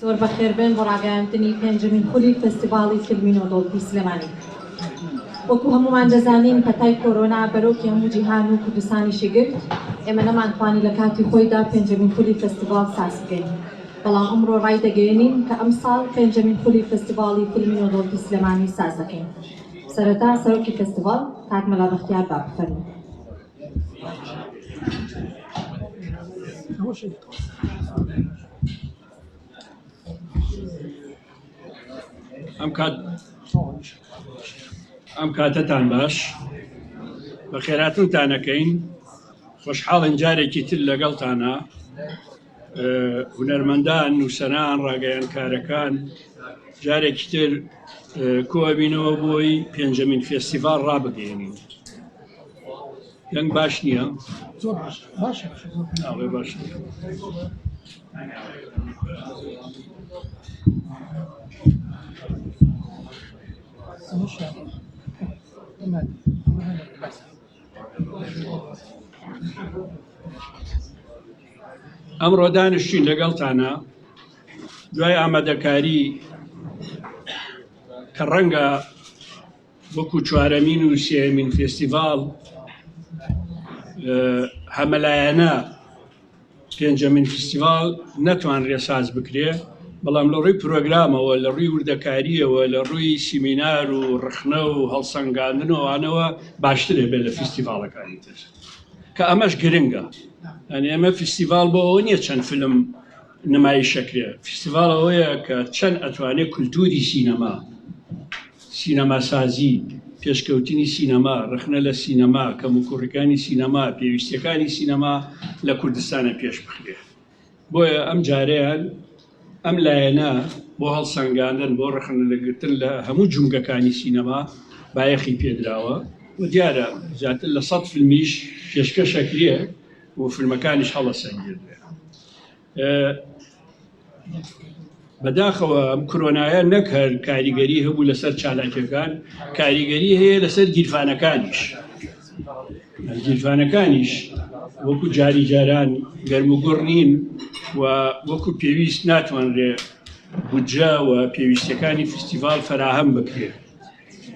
زۆر بەخێربێن بۆ ڕاگەیاندنی پێنجەمین خولی فستیڤاڵی فیلمی نۆدۆڵپی سلێمانی. وەکو هەمومان دەزانین پەتای کۆرۆنا بەرۆکی هەموو جیهان و کوردستانیشی گرت، ئێمە نەمانتوانی لە کاتی خۆیدا پێنجەمین خولی فستیڤاڵ ساز بکەین. بەڵام ئەمڕۆ ڕای دەگەێنین کە ئەم ساڵ پێنجەمین خولی فستیڤاڵی فیلمی نۆدۆڵپی سلێمانی ساز دەکەین. سەرەتا سەرۆکی فستیڤاڵ کاک مەلا بەختیار با بفەرمێن. ئەم کاتتان باش بە خێراتنتانەکەین خۆشحاڵن جارێکی تر لەگەڵتانە هونەرمەندان نووسەران ڕاگەیاندکارەکان جارێکی تر کۆبینەوە بۆی پێنجەمین فێستیڤاڵ ڕابگەێنین. دەنگ باش نییە؟ زۆر باشە. باش. ئەمڕۆ دانیشتین لەگەڵتانە دوای ئامادەکاری کە ڕەنگە وەکو چوارەمین و سێمین فێستیڤاڵ هەمەلایەنە پێنجەمین فستیڤاڵ نەتوان ڕێساز بکرێ، بەڵام لە ڕووی پرۆگرامەوە لە ڕووی وردەکاریەوە لە ڕووی سیمینار و ڕخنە و هەڵسەنگاندنەوەوانەوە باشترێ بێت لە فستیڤاڵەکانی تر کە ئەمەش گرنگە. ئەنی ئەمە فستیڤاڵ بۆ ئەوە نییە چەند فیلم نمایشەکرێ، فستیڤاڵ ئەوەیە کە چەند ئەتوانێت کولتوری سینەما سازی، پێشکەوتنی سینەما، ڕخنە لە سینەما، کەموکوڕەکانی سینەما، پێویستیەکانی سینەما لە کوردستانە پێش بخرێ. بۆیە ئەم جارەیان ئەم لایەنە بۆ هەڵسەنگاندن بۆ ڕخنە لەگرتن لە هەموو جونگەکانی سینەما بایەخی پێدراوە و دیارە زیاتر لە 100 فیلمیش پێشکەشەکرێ و فیلمەکانیش هەڵەسەنگێردرێ. بەداخەوە ئەم کۆرۆنایە نەک هەر کاریگەری هەبوو لەسەر چالاکیەکان، کاریگەری هەیە لەسەر گیرفانەکانیش وەکو جاری جاران گەرم و گوڕ نین و وەکو پێویست ناتوانرێ بودجە و پێویستەکانی فستیڤاڵ فراهەم بکرێ.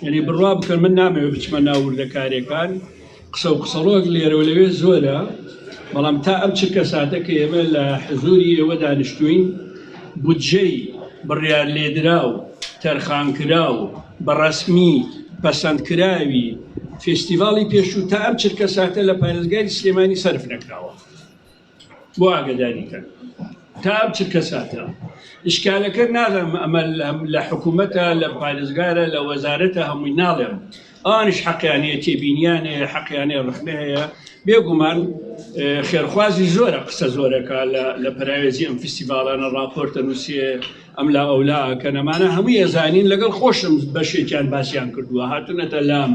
یعنی بڕوا بکەن من نامەوێت بچمە ناو وردەکارەکان، قسە و قسەڵۆک لێرە و لەوێ زۆرە، بەڵام تا ئەم چرکە ساتە کە ئێمە لە حزوری ئێوە دانیشتوین بودجەی بڕیار لێدرا و تەرخانکرا و بەڕەسمی پەسەندکراوی فێستیڤاڵی پێشوو تا ئەم چرکە ساتە لە پارێزگای سلێمانی سەرف نەکراوە. بۆ ئاگاداریکەن تا ئەم چرکە ساتە ئیشکالەکە ناڵێم ئەمە لە حکوومەتە، لە پارێزگارە، لە وەزارەتە، هەمووی ناڵێم، ئەوانش حەقیانەیە تێبینیانەیە، حەقیانەیە ڕخنە هەیە. بێگومان خێرخوازی زۆرە، قسە زۆرەکە لە پراوێزی ئەم فستیڤاڵانە ڕاپۆرتە نووسێ ئەم لا ئەولا کە نەمانە هەمووی ئەزانین لەگەڵ خۆشم بەشێکیان باسییان کردووە، هاتوونەتە لام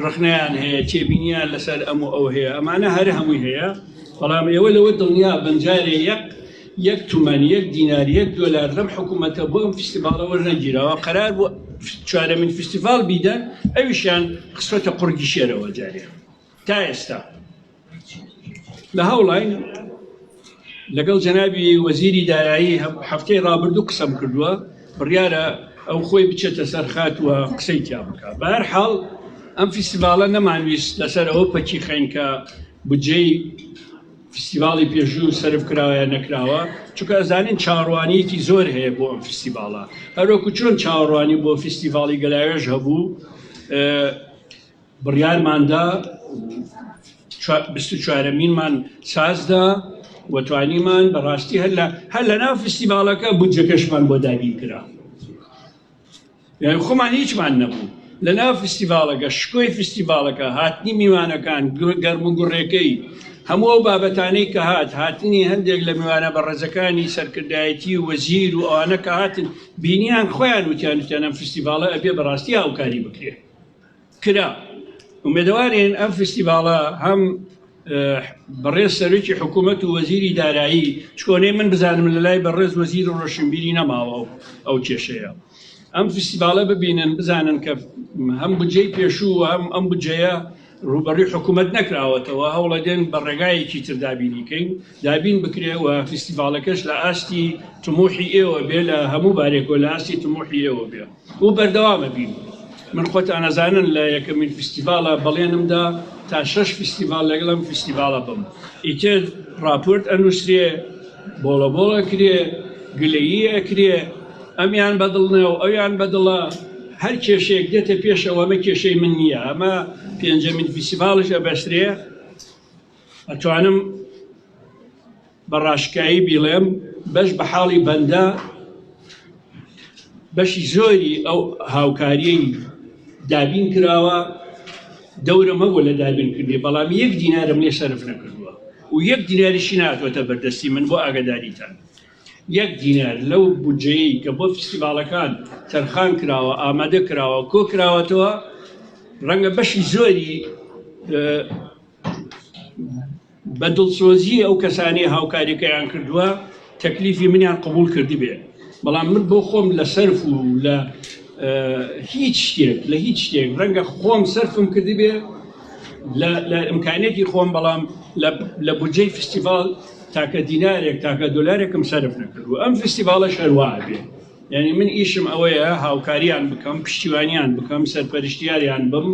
ڕخنەیان هەیە، تێبینیان لەسەر ئەم و ئەو هەیە، ئەمانە هەر هەمووی هەیە. بەڵام ئێوە لەوە دڵنیا بنجارێ یەک تومان، یەک دینار، یەک دۆلار لەم حکوومەتە بۆ ئەم فستیڤاڵە وەرنەگیرەوە، قەرار بۆ چوارەمین فستیڤاڵ بیدەن، ئەویشیان قسوەتە قورگی شێرەوە جارێ. تا ئێستا لە هەوڵین لەگەڵ جەنابی وەزیری دارایی هەفتەی ڕابردوو قسەم کردووە، بڕیارە ئەو خۆی بچێتە سەر خات و قسەی تیا بکات. بە هەر حاڵ ئەم فستیڤاڵە نەمانویست لەسەر ئەوە پەکی خەین کە بودجەی فستیڤاڵی پێشوو سەرف کراوە یا نەکراوە، چونکە ئەزانین چاوەڕوانیەکی زۆر هەیە بۆ ئەم فستیڤاڵە. هەروەکو چۆن چاوەڕوانی بۆ فستیڤاڵی گەلاوێژ هەبوو، بڕیارماندا 24مینمان سازدا وەتوانیمان بەڕاستی هەر لە ناو فستیڤاڵەکە بودجەکەشمان بۆ دابین کرا. یعنی خۆمان هیچمان نەبوو لە ناو فستیڤاڵەکە، شکۆی فستیڤاڵەکە، هاتنی میوانەکان، گەرم و گوڕێکەی، هەموو ئەو بابەتانەی کە هاتنی هەندێک لە میوانە بەڕێزەکانی سەرکردایەتی و وەزیر و ئەوانە کە هاتن بینیان خۆیان وتیان ئەم فستیڤاڵە ئەبێ بەڕاستی هاوکاری بکرێ کرا. ومێدەوارین ئەم فستیڤاڵە هەم بەڕێز سەرۆکی حکوومەت و وەزیری دارایی، چکۆنەی من بزانم لە لای بەڕێز وەزیر و ڕۆشنبیری نەماوە ئەو کێشەیە، ئەم فستیڤاڵە ببینن بزانن کە هەم بودجەی پێشوو و هەم ئەم بودجەیە ڕوبەڕووی حکوومەت نەکراوەتەوە هەوڵەدێن بە ڕێگایەکی تر دابینیکەین دابین بکرێەوە فستیڤالەکەش لە ئاستی تموحی ئێوە بێ لە هەموو بارێکۆ لە ئاستی تموحی ئێوە بێ و بەردەوامە بین من خۆتان نەزانن لە یەکەمین فستیڤالە بەڵێنمدا تا 6 فستیڤال لەگەڵم فستیڤالە بم ئیتر راپۆرت ئەنووسرێ بۆڵە کرێ گلەیی ئەکرێ ئەمیان بەدڵنێ و ئەویان بەدڵە هەر کێشەیەک دێتە پێشەوە ئەمە کێشەی من نییە ئەمە پێنجەمین فستیڤالش ئەبەسترێ ئەتوانم بە ڕاشکایی بیڵێم بەش بە حاڵی بەندە بەشی زۆری ئەو هاوکاریەی دابین کراوە دەورە مەبوو لە دابین کردی بەڵام 1 دینارم لێ سەرف نەکردووە و 1 دیناریشی ناتوەتە بەردەستی من بۆ ئاگاداریتان 1 دینار لەو بودجەیەی کە بۆ فستیڤالەکان تەرخان کراوە ئامادە کراوە کۆ کراوەتەوە ڕەنگە بەشی زۆری بە دڵسۆزی ئەو کەسانی هاوکاریەکەیان کردووە تەکلیفی منیان قبول کردی بێ بەڵام من بۆ خۆم لە سەرف و لە هیچ شتێک ڕەنگە خۆم سەرفم کردی بێ لە ئیمکانێتی خۆم بەڵام لە بودجەی فستیڤال تاکە دینارێک تاکە دۆلارێکم سەرف نەکردو ئەم فستیڤالەش هەروە بێ یعنی من ئیشم ئەوەیە هاوکاریان بکەم پشتیوانیان بکەم سەرپەرشتیاریان بم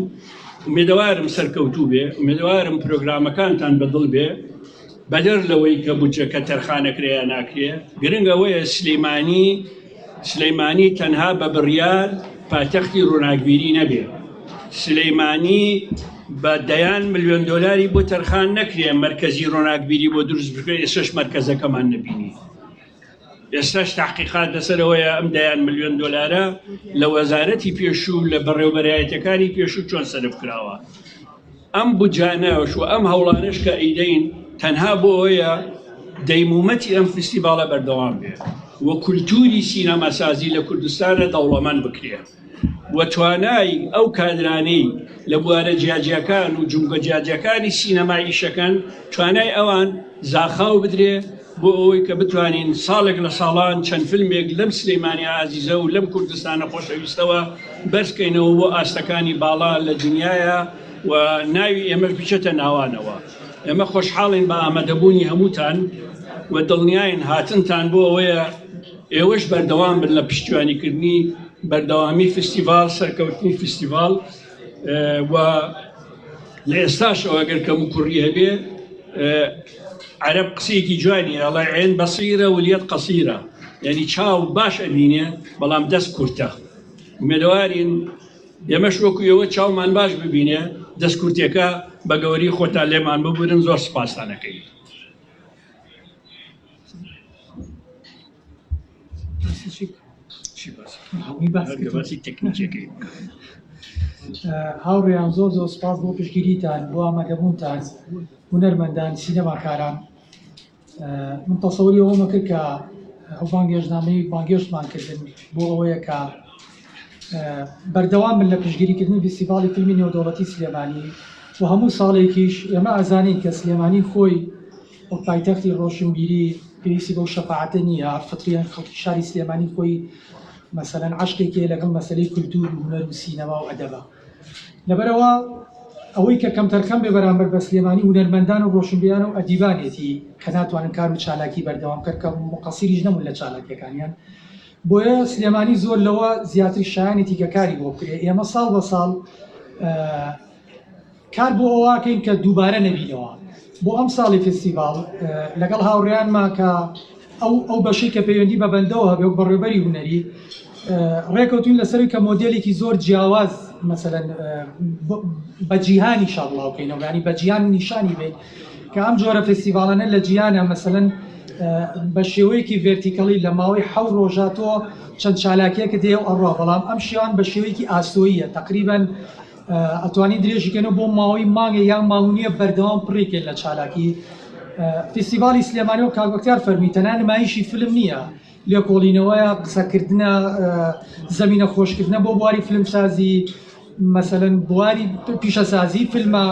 ومێدەوارم سەرکەوتوو بێ ومێدەوارم پرۆگرامەکانتان بەدڵ بێ بەدەر لەوەی کە بودجەکە تەرخانەکرێ ناکرێ گرنگ ئەوەیە سلەیمانی تەنها بە بڕیار پایتەختی ڕووناکبیری نەبێ سلەیمانی بە دەیان ملیۆن دۆلاری بۆ تەرخان نەکرێ مەرکەزی ڕۆناکبیری بۆ دروست بکرێت ئێستاش مەرکەزەکەمان نەبینی ئێستاش تحقیقات لەسەرەوەیە ئەم دەیان ملیۆن دۆلارە لە وەزارەتی پێشوو لە بەڕێوەبەرایەتەکانی پێشوو چۆن سەرف کراوە ئەم بودجانەش و ئەم هەوڵانش کە ئەیدەین تەنها بۆ ئەوەیە دەیمومەتی ئەم فستیڤالە بەردەوام بێ و کولتوری سینەماسازی لە کوردستانە دەوڵەمەند بکرێ و توانای ئەو کادرانەی لە بوارە جیاجیەکان و جونگە جیاجەکانی سینەمای ئیشەکان توانای ئەوان زاخاو بدرێ بۆ ئەوەی کە بتوانین ساڵێک لە ساڵان چەند فیلمێک لەم سلەیمانی ئازیزە و لەم کوردستانە خۆشەویستەوە بەرزکەینەوە بۆ ئاستەکانی باڵا لە دنیاە و ناوی ئێمەش بچێتە ناوانەوە ئێمە خۆشحاڵین بە ئامادەبوونی هەمووتان و دڵنیاین هاتنتان بۆ ئەوەیە ئێوەش بەردەوام بن لە پشتیوانیکردنی بەردەوامی فستیڤال سەرکەوتنی فستیڤال و لە ئێستاشەوە ئەگەر کەم و کوڕی هەبێ عەرەب قسەیەکی جوانی ئەڵێ عین بەسیرە ولیەت قەسیرە یعنی چاو باش ئەبینێ بەڵام دەست کورتە ومێدەوارین ئێمەش وەکو ئێوە چاومان باش ببینێ دەست کورتێکە بە گەوری خۆتان لێمان ببورن زۆر سپاسانەکەی باسی تەکنیکەکەی هاوڕێیان زۆر سپاس بۆ پشتگیریتان بۆ ئامادەبوونتان هونەرمەندان سینەماکاران من تەسەووری ئەوەمە کرد کە ئەو بانگێژنامەی بانگێشتمان کردن بۆ ئەوەیە کە بەردەوام بن لە پشتگیریکردنی فستیڤاڵی فیلمی نێودەوڵەتی سلێمانی و هەموو ساڵێکیش ئێمە ئازانین کە سلێمانی خۆی ئەو پایتەختی ڕۆشنبیری پێویستی بەو شەفاعەتە نییە فتریان خەڵکی شاری سلێمانی خۆی مەسەلەن عەشقێکی لەگەڵ مەسەلەی کولتور و هونەر و سینەما و ئەدەبە لەبەرەوە ئەوەی کە کەمتەرکەم بێ بەرامبەر بە سلێمانی هونەرمەندان و ڕۆشنبیان و ئەدیبانێتی کە ناتوانن کار و چالاکی بەردەوام کرد کە مقەسیریش نەبوون لە چالاکیەکانیان بۆیە سلێمانی زۆر لەوە زیاتر شایەنێتی کە کاری بۆ بکرێ ئێمە ساڵ بە ساڵ کار بۆ ئەوواکەین کە دووبارە نەبینەوە بۆ ئەم ساڵی فستیڤاڵ لەگەڵ هاوڕێیانما کە ئەو بەشەی کە پەیوەندی بە بەندەوە هەبێ و بەڕێوەبەری هونەری ڕێکەوتوین لەسەری کە مۆدێلێکی زۆر جیاواز مەسەلەن بە جیهانی شاڵاوکەینەوە ینی بە جیهان نیشانی بێت کە ئەم جۆرە فستیڤاڵانە لە جیهانە مەسەلەن بە شێوەیەکی ڤێرتیکەڵی لە ماوەی 7 ڕۆژاتەوە چەند چالاکیەکە دێ و ئەڕوا بەڵام ئەم شێوان بە شێوەیەکی ئاسۆییە تقریباً ئەتوانی درێژیکەنەوە بۆ ماوەی مانگە یان ماونیە بەردەوام پڕێکێن لە چالاکی فستیڤاڵی سلێمانی و کاکبەختیار فەرمی تەنها نمایشی فیلم نییە لێکۆڵینەوەیە قسەکردنە زەمینە خۆشکردنە بۆ بواری فیلمسازی مەسەلەن بواری پیشەسازی فیلمە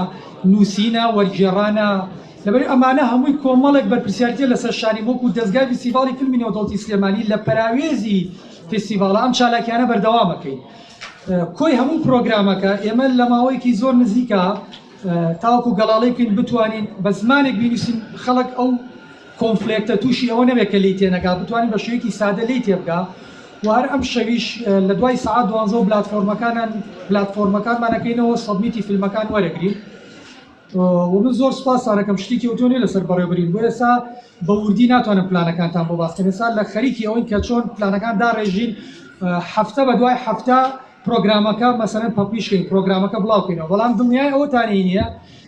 نووسینە وەرگێڕانە لەبەر ئەمانە هەمووی کۆمەڵێک بەرپرسیارەتی لەسەر شانی وەکو دەستگای فستیڤاڵی فیلمی نێودەوڵەتی سلێمانی لە پەراوێزی فستیڤاڵە ئەم چالاکیانە بەردەوامەکەین کۆی هەموو پرۆگرامەکە ئێمە لە ماوەیەکی زۆر نزیکە تاوەکو گەڵاڵی بکەین بتوانین بە زمانێک بینویسین خەڵک ئەو کۆنفلێکتە تووشی ئەوە نەبێت کە لی تێنەگا بتوانین بە شێوەیەکی سادە لی تێبگا و هەر ئەم شەویش لە دوای سەعات 12 پلاتفۆرمەکانمانەکەینەوە سەبمیتی فیلمەکان وەرەگرین و من زۆر سوپاس دەکەم شتێکی ئەوتۆنێ لەسەر بەڕێوەبرین بۆ ئێستا بە وردی ناتوانم پلانەکانتان بۆ باسکەم ئێستا لە خەریکی ئەوەین کە چۆن پلانەکان داڕێژین هەفتە بە دوای هەفتە پرۆگرامەکە مەسەرەن پەپلیشکەین پرۆگرامەکە بڵاوکەینەوە بەڵام دڵنیای ئەوەتانی نییە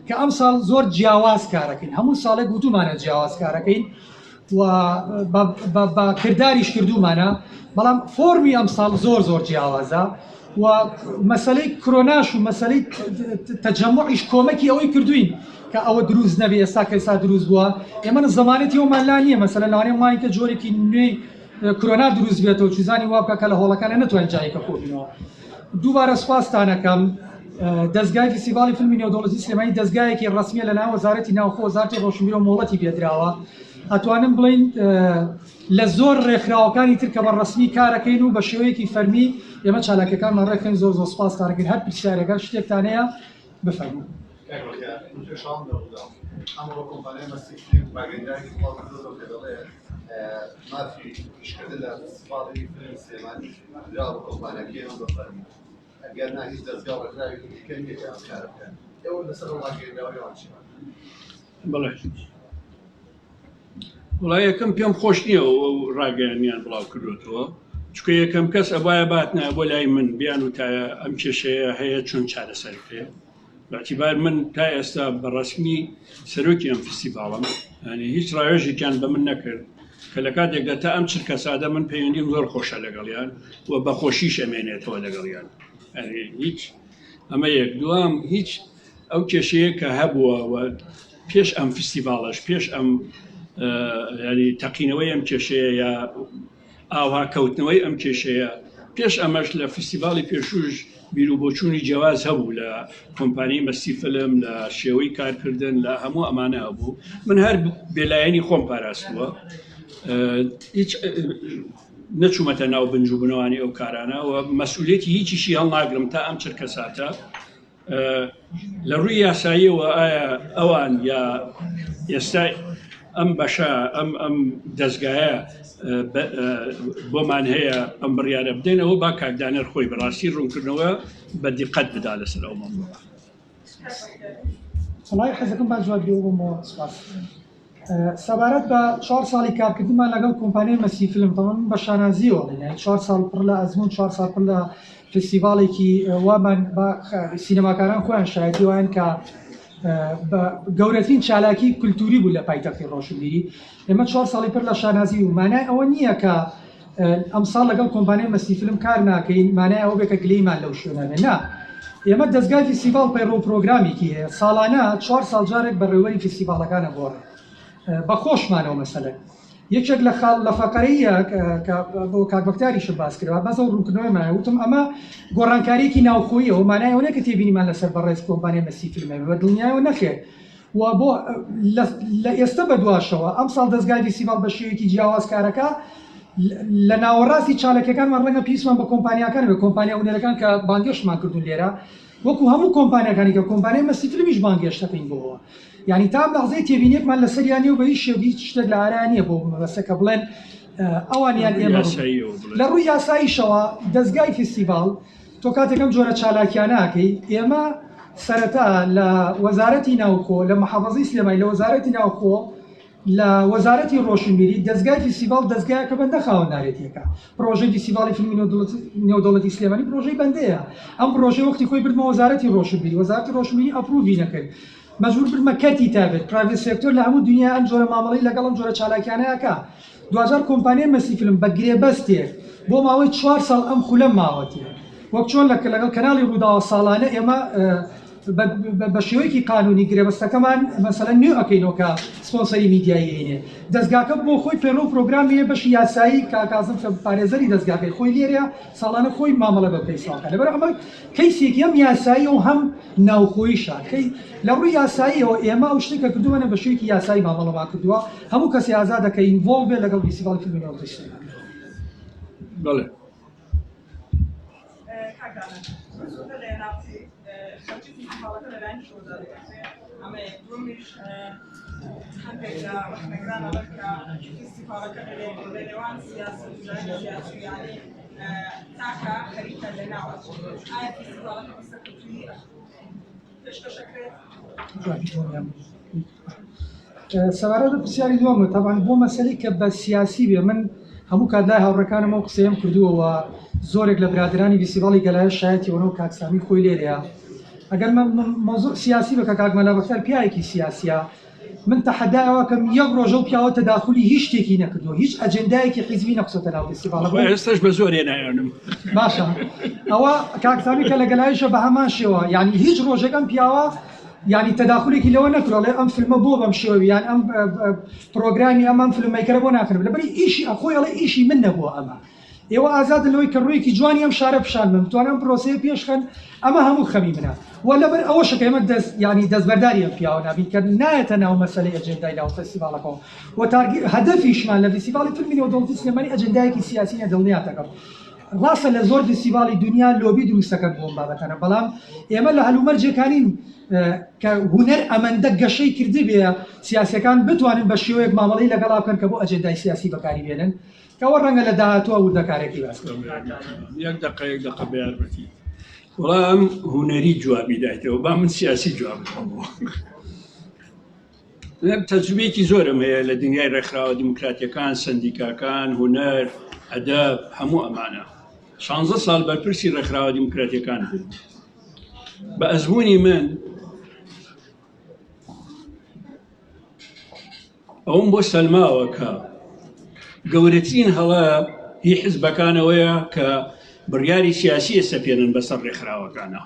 کە ئەم ساڵ زۆر جیاواز کارەکەین هەموو ساڵێک گوتومانە جیاواز کارەکەین و بە کرداریش کردومانە بەڵام فۆرمی ئەم ساڵ زۆر جیاوازە و مەسەلەی کرۆناش و مەسەلەی تەجەموعیش کۆمەکی ئەوەی کردوین کە ئەوە دروست نەبێ ئێستا کە ئێستا دروست بووە ئێمە زەمانەتی ئەومان لا نییە مەسەلەن لەوانەیە مانگە جۆرێکی نوێی کرۆنا دروست بێتەوە چوزانی وا بکە کە لە هۆڵەکانە نەتوانین جایەکە کۆبینەوە دووبارە سوپاستانەکەم دەستگای فستیڤاڵی فیلمی نێودەوڵەتی سلێمانی دەستگایەکی ڕەسمیە لە ناو وەزارەتی ناوخۆ وەزارەتی ڕۆشنبیر و مۆڵەتی پێدراوە ئەتوانم بڵین لە زۆر ڕێکخراوەکانی تر کە بە ڕەسمی کارەکەین و بە شێوەیەکی فەرمی ئێمە چالاکیەکانمان ڕێکخین زۆر سوپاستانەکەین هەر پرسیارەکە شتێکتان هەیە بفەرموون مافی پیشکرده لە فستیڤاڵی فیلمی سلێمانی درا بە کۆمپانیاکەیەوە بەفەرمی ئەگەر نا هیچ دەستگا ڕێکخراوێکی دیکەن یەکە ئەم کارە بکەن ئێوە لەسەر ڕاگەیەندراوەیەوان چی بەڵێ وڵای یەکەم پێم خۆش نییە ئەو ڕاگەیانیان بڵاو کردوێتەوە چکە یەکەم کەس ئەبایە باتنە بۆ لای من بیان و تا ئەم کێشەیە هەیە چۆن چارەسەر بکرێت باعتیبار من تا ئێستا بەڕەسمی سەرۆکی ئەم فستیڤاڵم ینی هیچ ڕاوێژێکیان بە من نەکرد کە لە کاتێکدا تا ئەم چرکە سادە من پەیوەندیم زۆر خۆشە لەگەڵیان و بە خۆشیش ئەمێنێتەوە لەگەڵیان هیچ ئەمە یەک دوام هیچ ئەو کێشەیە کە هەبووە پێش ئەم فستیڤاڵەش پێش ئەم ینی تەقینەوەی ئەم کێشەیە یا ئاوا کەوتنەوەی ئەم کێشەیە پێش ئەمەش لە فستیڤاڵی پێشوش بیر و بۆچوونی جیاواز هەبوو لە کۆمپانیای مەستی فلم لە شێوەی کارکردن لە هەموو ئەمانە هەبوو من هەر بێلایەنی خۆم پاراستووە هیچ نەچوومەتە ناو بنجوبنەوانی ئەو کارانە و مەسئولێتی هیچیشی هەڵناگرم تا ئەم چرکە ساتە لە ڕووی یاساییەوە ئایا ئەوان یا ئێستا ئەم بەشە ئەم دەستگایە بۆمان هەیە ئەم بڕیارە بدەینەوە با کاکدانەر خۆی بەڕاستی ڕوونکردنەوە بە دیقەت بدا لەسەر ئەو مەموڵە سەڵای حەزەکەم با جواب بێەوەمەوە سپاس سەبارەت بە 4 ساڵی کارکردنمان لەگەڵ کۆمپانیای مەسی فیلم تەمەن بە شانازیەوە 4 ساڵ پڕ لە ئەزمون 4 ساڵ پڕ لە فستیڤاڵێکی وامان سینەماکاران خۆیان شایەتی وایان کە گەورەترین چالاکی کولتوری بوو لە پایتەختی ڕۆشنبیری ئێمە 4 ساڵی پڕ لە شانازی و مانای ئەوە نییە کە ئەم ساڵ لەگەڵ کۆمپانیای مەسی فیلم کار ناکەین مانای ئەوە بێکە گلەیمان لەو شوێنە نا ئێمە دەستگای فستیڤاڵ پەیڕۆ پرۆگرامێکی هەیە ساڵانە 4 ساڵ جارێک بەڕێوەری فستیڤاڵەکانە بۆڕێ بە خۆشمانەوە مەسەلەن یەکێک لە فەقەرەیە کە بۆ کاکبەکتاریش باس کردەوە بەس ئەو ڕوونکردنەوەی وتم ئەمە گۆڕانکاریەکی ناوخۆییەوە مانای ئەوە نەکە تێبینیمان لەسەر بەڕێز کۆمپانیای مەسی فیلمە بە دڵنیایەوە نەخێت و بۆ لە ئێستا بە دواشەوە ئەم ساڵ دەستگای فستیڤاڵ بە شێوەیەکی جیاواز کارەکە لە ناوەڕاستی چالەکەکانمان ڕەنگە پیسمان بە کۆمپانیاکان بە کۆمپانیا هونەرەکان کە بانگێشتمان کردوون لێرە وەکو هەموو کۆمپانیەکانی کە کۆمپانیای مەسی فیلمیش بانگێشتەکەین بۆەوە یعنی تا لەحزەی تێبینێکمان لەسەریانی و بە هیچ شێوی شتێک لە ئارانیە بۆ مەبەستەکە بڵێن ئەوانیان ئێمە لە ڕووی یاساییشەوە دەستگای فستیڤاڵ تۆ کاتێکم جۆرە چالاکیانەکەی ئێمە سەرەتا لە وەزارەتی ناوخۆ لە مەحەفەزەی سلێمانی لە وەزارەتی ناوخۆ لە وەزارەتی ڕۆشنبیری دەستگای فستیڤاڵ دەستگایەکە بەندە خاوەندارێتیەکە پرۆژەی فستیڤاڵی فیلمی نێودەوڵەتی سلێمانی پرۆژەی بەندەیە ئەم پرۆژەی وەختی خۆی بردمە وەزارەتی ڕۆشنبیری وەزارەتی ڕۆشنبیری ئەپروڤی نەکرد مەجبور بردمە کەتی تابێت پرایڤێت سێکتۆر لە هەموو دنیا ئەم جۆرە مامەڵەی لەگەڵ ئەم جۆرە چالاکیانەیەکە دوجار کۆمپانیای مەسی فیلم بە گرێبەستێک بۆ ماوەی 4 ساڵ ئەم خولە ماوەتی وەک چۆن لەگەڵ کەناڵی ڕووداوە ساڵانە ئێمە بە شێوەیەکی قانونی گرێبەستەکەمان مەسەلەن نوێ ئەەکەینەوە کە سپۆنسەری میدیایی هێنێ دەستگاکە بۆ خۆی پێڕۆ پرۆگرامیە بەشی یاسایی کاکازم پارێزەری دەستگاکەی خۆی لێرە ساڵانە خۆی مامەڵە بە پێی ساڵکە لەبەر ئەمە کەیسێکی هەم یاسایی و هەم ناوخۆییشە لە ڕووی یاساییەوە ئێمە ئەو شتێکە کردووەنە بە شێوەیەکی یاسایی مامەڵەمان کردووە هەموو کەسی ئازاد دەکە ئینڤۆڵڤ بێت لەگەڵ فستیڤاڵی فیلمی نێودەوڵەتی سلێمانی بەڵێ ئەمە دومیش هەندێک لە ڕخنەکرانە کە فستیڤالەکە لە نێوان سیاسیانی تاکە خەریکە لە ناوە ئایا فستیڤالەکە بەسەر کەوتووی پێشکەشەکرێت؟ سەوارە لە پرسیاری دووەمە تەبان بۆ مەسەلەی کە بە سیاسی بێ من هەموو کاتلای هاوڕەکانم ئەو قسەیەم کردووەوە زۆرێک لە برادرانی فستیڤاڵی گەلایە شایەتیەوە و کاکسامی خۆی لێرەیە ئەگەر مۆزوع سیاسی بکە کاکمەلا بەختیار پیاوێکی سیاسیە من تەحەدایەوە کەم یەک ڕۆژە و پیاوە تەداخلی هیچ شتێکی نەکردووە هیچ ئەجەندایەکی حیزبی نەقسۆتە ناو فستیڤاڵە ئێستاش بە زۆرێ نایۆنم باشە ئەوە کاکسامی کە لە گەلایشە بە هەمان شێوە یعنی هیچ ڕۆژێکم پیاوە یعنی تەداخلێکی لەوە نەکرۆڵێ ئەم فیلمە بۆ بەم شێوەوی یان ئەم پرۆگرامی ئەم فیلمەیکەرە بۆ ناکرد لەبەری ئیشی ئەخۆیڵێ ئیشی من نەبووە ئەمە ئێوە ئازادن لەوەی کە ڕوویەکی جوانی ئەم شارە پیشان من توانم پرۆسەیە پێشخەن ئەمە هەموو خەمی منە و لەبەر ئەوە شەکەمە ینی دەستبەرداری ئەم پیاوە نابین کە نایەتە ناو مەسەلەی ئەجێندای ناو فستیڤاڵەکەەوە و هەدەفیشمان لە فستیڤاڵی فیلمی نێودەوڵەتی سلێمانی ئەجەندایەکی سیاسی دڵنیاتەکەم ڕاستە لە زۆر فستیڤاڵی دنیا لۆبی دروستەکەن بۆم بابەتەنە بەڵام ئێمە لە هەلومەرجەکانین کە هونەر ئەمەندە گەشەی کردی بێ سیاسەکان بتوانن بە شێوەیەک مامەڵەی لەگەڵا بکەن کە بۆ ئەجێندای سیاسی بەکاری بێنن کەەوە ڕەنگە لە داهاتوە وردەکارێکی باس یەک دقە بەیاربەتی وەڵام هونەری جوابی دایتەوە با من سیاسی جواب تەجروبەیەکی زۆرم هەیە لە دنیای ڕێکخراوە دیموکراتیەکان سندیکاکان هونەر ئەدەب هەموو ئەمانە 16 ساڵ بەرپرسی ڕێکخراوە دیموکراتیەکان بوو بە ئەزمموی من ئەوم بۆ سەلماوە کە گەورەترین هەڵە هی حیزبەکانەوەیە کە بڕیاری سیاسی سەپێنن بەسەر ڕێکخراوەکانە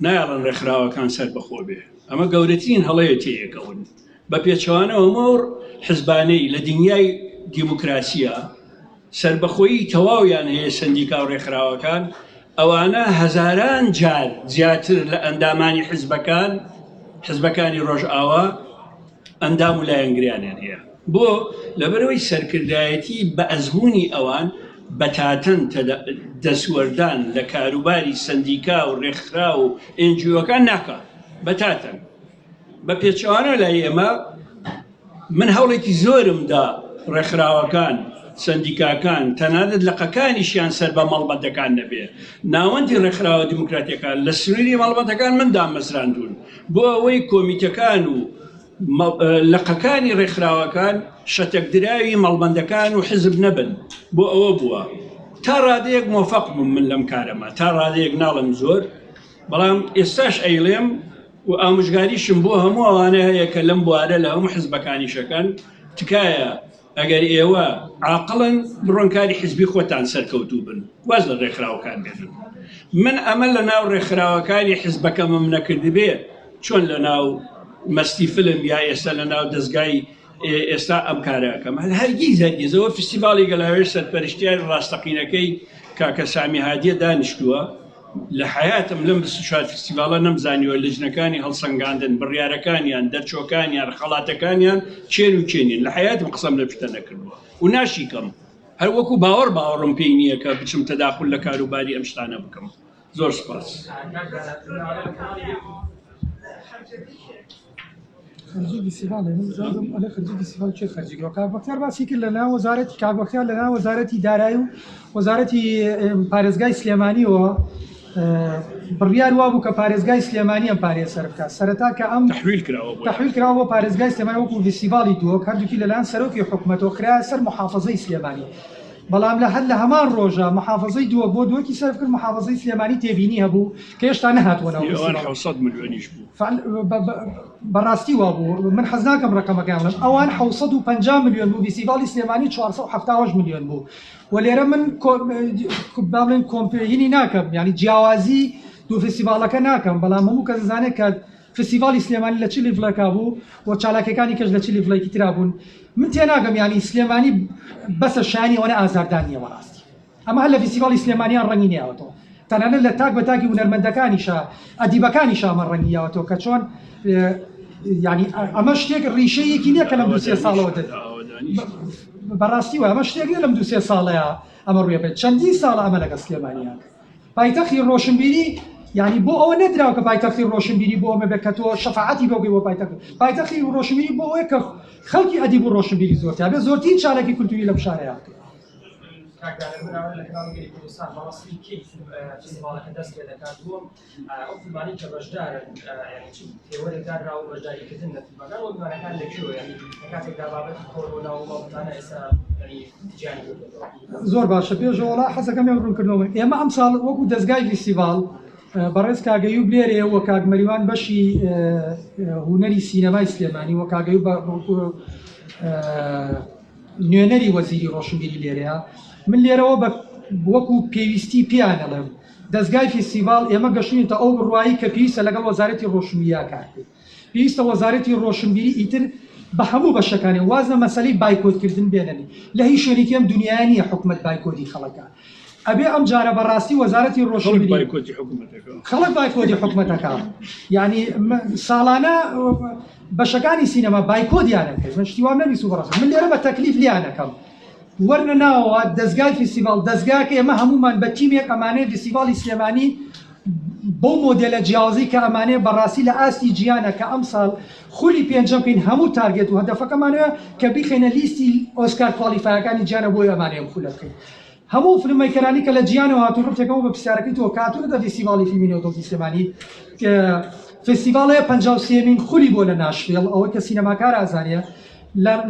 نایڵەن ڕێکخراوەکان سەر بەخۆ بێ ئەمە گەورەترین هەڵەیە تێیەکەون بە پێچەوانەوە مۆر حیزبانەی لە دنیای دیموکراسیە سربەخۆیی تەواویان هەیە سندیکا و ڕێکخراوەکان ئەوانە هەزاران جار زیاتر لە ئەندامانی حیزبەکانی ڕۆژئاوا ئەندام و لایەنگریانیان هەیە بۆ لەبەرەوەی سەرکردایەتی بە ئەزمموی ئەوان بەتاتەن دەسوەردان لە کاروباری سندیکا و ڕێکخرا و ئنجیۆکان ناکات بەتاتەن بە پێچەوانە لای ئێمە من هەوڵێکی زۆرمدا ڕێکخراوەکان سندیکاکان تەنانەت لەقەکانیشیان سەر بە مەڵبەتەکان نەبێ ناوەندی ڕێکخراوە دیموکراتیەکان لە سنووری مەڵبەتەکان من دامەزراندون بۆ ئەوەی کۆمیتەکان و لەقەکانی ڕێکخراوەکان شەتەکدراوی مەڵبەندەکان و حزب نەبن بۆ ئەوە بووە تا ڕادەیەک مۆفەق بووم من لەم کارەمە تا ڕادەیەک ناڵم زۆر بەڵام ئێستاش ئەیڵێم و ئامۆژگاریشم بۆ هەموو ئەوانە هەیە کە لەم بوارە لە هەموو حزبەکانیشەکان تکایە ئەگەر ئێوە عاقڵن بڕۆنکاری حزبی خۆتان سەرکەوتوو بن واز لە ڕێکخراوەکان بێنن من ئەمە لە ناو ڕێکخراوەکانی حزبەکەمم نەکردی بێ چۆن لە ناو مەستی فلم یا ئێستا لە ناو دەستگای ئێستا ئەم کارەکەم هەرگیزەوە فستیڤاڵی گەلاوێژ سەرپەرشتیاری ڕاستەقینەکەی کاکە سامی هادیە دانیشتووە لە حیاتم لەم 24 فستیڤاڵە نەمزانیوە لەجنەکانی هەڵسەنگاندن بڕیارەکانیان دەرچۆکانیان خەڵاتەکانیان چێن و چێنین لە حیاتم قسەم لە پشتە نەکردووە و ناشیکەم هەر وەکو باوەڕم پێی نییە کە بچم تەداخل لە کاروباری ئەم شتانە بکەم زۆر سپاس خەرجی فستیڤاڵێ من زادم ئەلە خەرجی فستیڤاڵ چێ خەرجی کرد کاکبەختیار باسی کرد لە ناو وەزارەتی کاکبەختیار لە ناو وەزارەتی دارایی و وەزارەتی پارێزگای سلێمانیەوە بڕیار وا بوو کە پارێزگای سلێمانی ئەم پارێ سەر بکات سەرەتا کە ئەم تەحویل کراوە بۆ پارێزگای سلێمانی وەکو فستیڤاڵی دووە هەردووکی لەلایەن سەرۆکی حکوومەتەوە کرایە سەر محافەزەی سلێمانی بەڵام لە هەمان ڕۆژە محافەزەی دووە بۆ دووەکی سەرف کرد محافەزەی سلێمانی تێبینی هەبوو کە هێشتا نەهاتوە ناو 700 ملیۆنیش بوو بەڕاستی وا بوو من حەز ناکەم ڕقەمەکان بڵێم ئەوان 750 ملیۆن بوو فستیڤاڵی سلێمانی 470 ملیۆن بوو و لێرە من با بڵێن کۆمپێرینی ناکەم یعنی جیاوازی دوو فستیڤاڵەکە ناکەم بەڵام هەموو کەس دەزانێت کە فستیڤاڵی سلێمانی لە چ لیڤڵێکا بوو و چالاکیەکانی کەش لە چ لیڤڵێکی ترا بوون من تێناگەم یعنی سلێمانی بەسە شانی ئەوەنە ئازاردانیە وەڕاستی ئەمە هەر لە فستیڤاڵی سلێمانیان ڕەنگی نێوەتەوە تەنانەت لە تاک بە تاکی هونەرمەندەکانیشە ئەدیبەکانیشە ئەمە ڕەنگیاوەتەوە کە چۆن یعنی ئەمە شتێک ڕیشەیەکی نییە کە لەم 2 ساڵەوە بەڕاستی وە ئەمە شتێک لەم 2 ساڵەیە ئەمە ڕوێ بێت چەندین ساڵە ئەمە لەگە سلێمانیان پایتەختی ڕۆشنبیری يعني بۆ ئەوە نەدراوە کە پایتەختی ڕۆشنبیری بۆ ئەمە بێت کە تۆ شەفاعەتی بۆ بۆ پایتەختی ڕۆشنبیری بۆ ئەوەیە کە خەڵکی ئەدیب و ڕۆشنبیری زۆرتیا بێت زۆرترین چارەکی کولتوری لەم شارەیە کاکدارم بناوە لە کەناڵگەری کوردستان بەڕاستی کەیف فستیڤالەکە دەست پێ دەکات بووم ئەو فیلمانی کە بەشدارن پێوەرێک دانراوە بەشداریکردن لە فیلمەکان و میوانەکان لەکوێیە لە کاتێکدا بابەتی کۆرۆنا و ماڵتانە ئێستا تیجانی بردەوە زۆر باشە پێشەوەڵا حەزەکەم ڕوونکردنەوە ئێمە ئەم ساڵ وەکو دەستگای فستیڤال بەڕێز کاگەیوب لێرێ وە کاگمەریوان بەشی هونەری سینەمای سلێمانی وە کاگەیوب نوێنەری وەزیری ڕۆشنبیری لێرەیە من لێرەوە وەکو پێویستی پیانەڵێم دەستگای فستیڤال ئێمە گەشتینتە ئەو بڕوایی کە پێویستە لەگەڵ وەزارەتی ڕۆشنبیریە کارکرد پێویستە وەزارەتی ڕۆشنبیری ئیتر بە هەموو بەشەکانی وازنە مەسەلەی بایکۆتکردن بێننی لە هیچ شوێنێکی ئەم دنیای نییە حکومەت بایکۆتی خەڵەکە ئەبێ ئەم جارە بەڕاستی وەزارەتی ڕۆشنبیری خەڵک بایکۆتی حکومەتەکە یعنی ساڵانە بەشەکانی سینەما بایکۆدیانە کرد من شتیوان نەبیست و بەڕاستی من لێرە بە تەکلیف لیانەکەم وەرنە ناوەوە دەستگای فستیڤال دەستگاکە ئێمە هەمومان بە تیمێک ئەمانەیە فستیڤالی سلێمانی بۆ مۆدێلە جیاوازی کە ئەمانەیە بەڕاستی لە ئاستی جیانە کە ئەم ساڵ خولی پێنجەم بکەین هەموو تارگێت و هەدەفەکەمانەوە کە بیخێنە لیستی ئۆسکار کوالیفایەکانی جیانە بۆی ئەمانەیە خولە بکەین هەموو فیلمەکەرانی کە لە جیانەوە هاتوون ڕوتێکەوە بە پرسیارەکەیتەوە کاتونەتە فستیڤالی فیلمی نێودۆڵی سلێمانی فستیڤالەیە 53مین خولی بۆ لە ناشڤیل ئەوەی کە سینەماکار ئازانەیە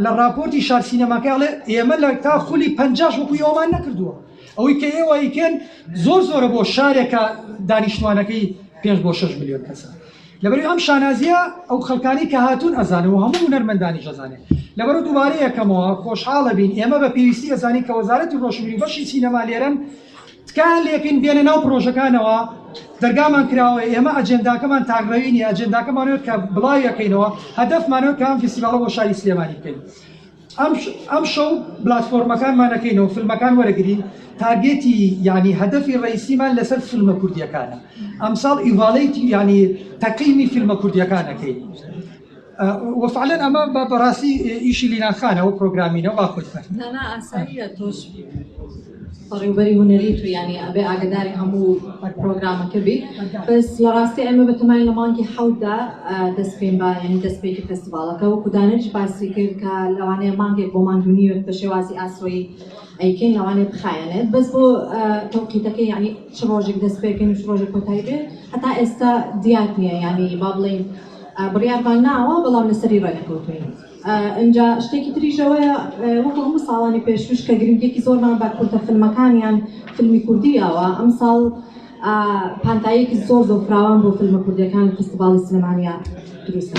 لە راپۆرتی شار سینەماکەڵێ ئێمە لە تا خولی 50 وەکو ئەومان نەکردووە ئەوەی کە ئێوە ئیکەن زۆرە بۆ شارێکە دانیشتوانەکەی 5 بۆ 6 ملیۆن کەسە لەبەر ئەم شانازیە ئەو خەڵکانی کە هاتوون ئەزانەوە هەموو هونەرمەندانی ئەزانێت لەبەر دووبارە یەکەمەوە خۆشحاڵە بین ئێمە بە پێویستی ئەزانی کە وەزارەتی ڕۆشنبیری بەشی سینەما لێرەن تکایان لێکن بێنە ناو پرۆژەکانەوە دەرگامان کراوە ئێمە ئەجێنداکەمان تاغڕەوی نیە ئەجێنداکەمانەوە کە بڵاو یەکەینەوە هەدەفمانەوە کە ئەم فستیڤالە بۆ شاری سلێمانی بکەین ئەم شەو بلاتفۆرمەکانمانەکەینەوە فیلمەکان وەرەگرین تارگێتی ینی هەدەفی ڕئیسیمان لەسەر فیلمە کوردیەکانە ئەمساڵ ئیڤاڵەیتی ینی تەقییمی فیلمە کوردیەکانەکەین وفعلا ئەمە بەڕاستی ئیشی لیناخانەوە پرۆگرامینەوە باخۆت نانا ئاساییە تۆش بەڕێوەبەری هونەری تو ینی ئەبێ ئاگداری هەموو پرۆگرامەکە بێت بەس لە ڕاستی ئەمە بەتەمای لە مانگی حەوتدا دەست پێم بە ینی دەستپێکی فستیڤالەکە وەکو دانش باسی کرد کە لەوانەیە مانگێک بۆ ماندونیوێت بە شێوازی ئاسۆیی ئەیکەین لەوانەیە بخایەنێت بەس بۆ تەوقیتەکەی ینی چ ڕۆژێک دەست پێکەین و چ ڕۆژێک کۆتایی بێت هەتا ئێستا دیات نییە ینی با بڵێن بڕیارمان ناوە بەڵام لەسەری ڕێنەکەوتوین اینجا شتێکی تریژەوەیە وەکو هەموو ساڵانی پێشوش کە گرنگێکی زۆرمان بە کورتە فیلمەکانیان فیلمی کوردیەوە ئەم ساڵ پانتایەکی زۆر فراوان بۆ فیلمە کوردیەکان فستیڤاڵی سلێمانیا دروستە